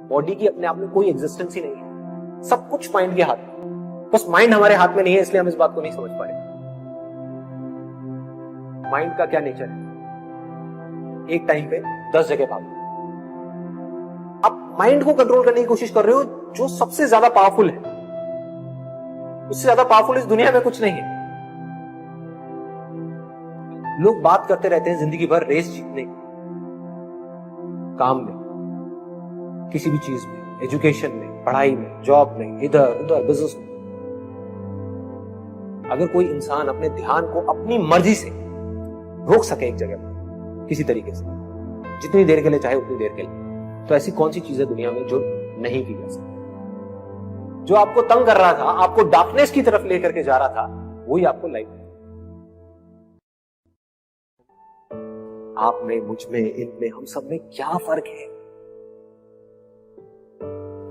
Body की अपने आप में कोई एग्जिस्टेंस ही नहीं है, सब कुछ माइंड के हाथ में। बस माइंड हमारे हाथ में नहीं है, इसलिए हम इस बात को नहीं समझ पा रहे। माइंड का क्या नेचर है? एक टाइम पे 10 जगह भागो। आप माइंड को कंट्रोल करने की कोशिश कर रहे हो जो सबसे ज्यादा पावरफुल है। उससे ज्यादा पावरफुल इस दुनिया में कुछ नहीं है। लोग बात करते रहते हैं जिंदगी भर रेस जीतने की, काम में, किसी भी चीज में, एजुकेशन में, पढ़ाई में, जॉब में, इधर उधर, बिजनेस में। अगर कोई इंसान अपने ध्यान को अपनी मर्जी से रोक सके एक जगह पर किसी तरीके से, जितनी देर के लिए चाहे उतनी देर के लिए, तो ऐसी कौन सी चीज है दुनिया में जो नहीं की जा सकती? जो आपको तंग कर रहा था, आपको डार्कनेस की तरफ लेकर के जा रहा था, वही आपको लाइट। आप में, मुझ में, इनमें, हम सब में क्या फर्क है?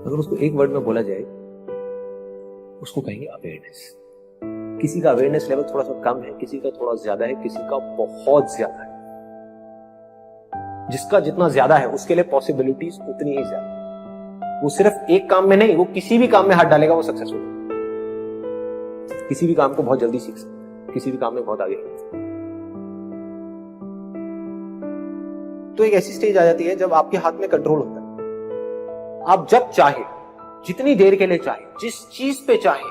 अगर उसको एक वर्ड में बोला जाए, उसको कहेंगे अवेयरनेस। किसी का अवेयरनेस लेवल थोड़ा सा कम है, किसी का थोड़ा ज्यादा है, किसी का बहुत ज्यादा है। जिसका जितना ज्यादा है उसके लिए पॉसिबिलिटीज उतनी ही ज्यादा। वो सिर्फ एक काम में नहीं, वो किसी भी काम में हाथ डालेगा वो सक्सेसफुल होगा। किसी भी काम को बहुत जल्दी सीख सकता है, किसी भी काम में बहुत आगे। तो एक ऐसी स्टेज आ जाती है जब आपके हाथ में कंट्रोल होता है। आप जब चाहे, जितनी देर के लिए चाहे, जिस चीज पे चाहे,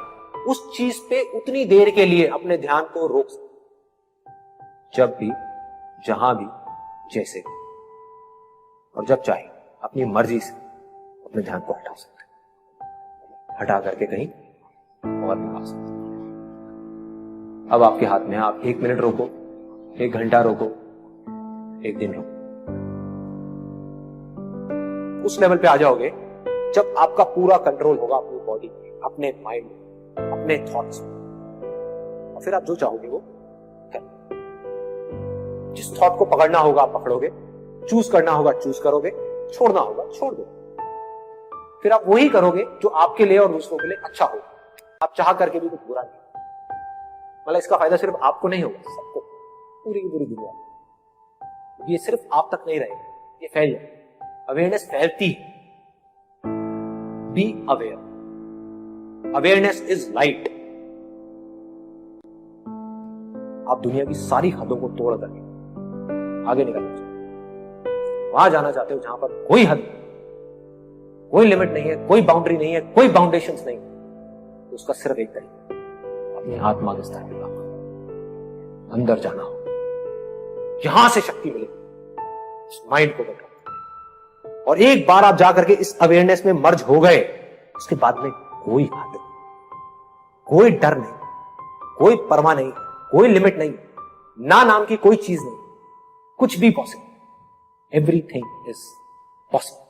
उस चीज पे उतनी देर के लिए अपने ध्यान को रोक सकते, जब भी, जहां भी, जैसे भी। और जब चाहे अपनी मर्जी से अपने ध्यान को हटा सकते, हटा करके कहीं और लगा सकते। अब आपके हाथ में है, आप 1 मिनट रोको, 1 घंटा रोको, 1 दिन रोको। उस लेवल पे आ जाओगे जब आपका पूरा कंट्रोल होगा अपनी बॉडी में, अपने माइंड में, अपने थॉट्स में। और फिर आप जो चाहोगे वो करोगे। जिस थॉट को पकड़ना होगा आप पकड़ोगे, चूज करना होगा चूज करोगे, छोड़ना होगा छोड़ दो। फिर आप वही करोगे जो आपके लिए और दूसरों के लिए अच्छा होगा। आप चाह करके भी कुछ बुरा नहीं, मतलब इसका फायदा सिर्फ आपको नहीं होगा, सबको, पूरी की पूरी दुनिया। ये सिर्फ आप तक नहीं रहेगा, ये फैल जाए। अवेयरनेस फैलती है। Be aware. Awareness is light. आप दुनिया की सारी हदों को तोड़ करके आगे निकलना चाहते हो, वहां जाना चाहते हो जहां पर कोई हद, कोई लिमिट नहीं है, कोई बाउंड्री नहीं है, कोई बाउंडेशंस नहीं है। तो उसका सिर्फ एक तरीका, अपनी आत्मा के स्तर पर काम करना, अंदर जाना हो, यहां से शक्ति मिलेगी माइंड को कंट्रोल। और एक बार आप जाकर के इस अवेयरनेस में मर्ज हो गए, उसके बाद में कोई हाथ नहीं, कोई डर नहीं, कोई परवाह नहीं, कोई लिमिट नहीं, ना नाम की कोई चीज नहीं, कुछ भी पॉसिबल। Everything is possible.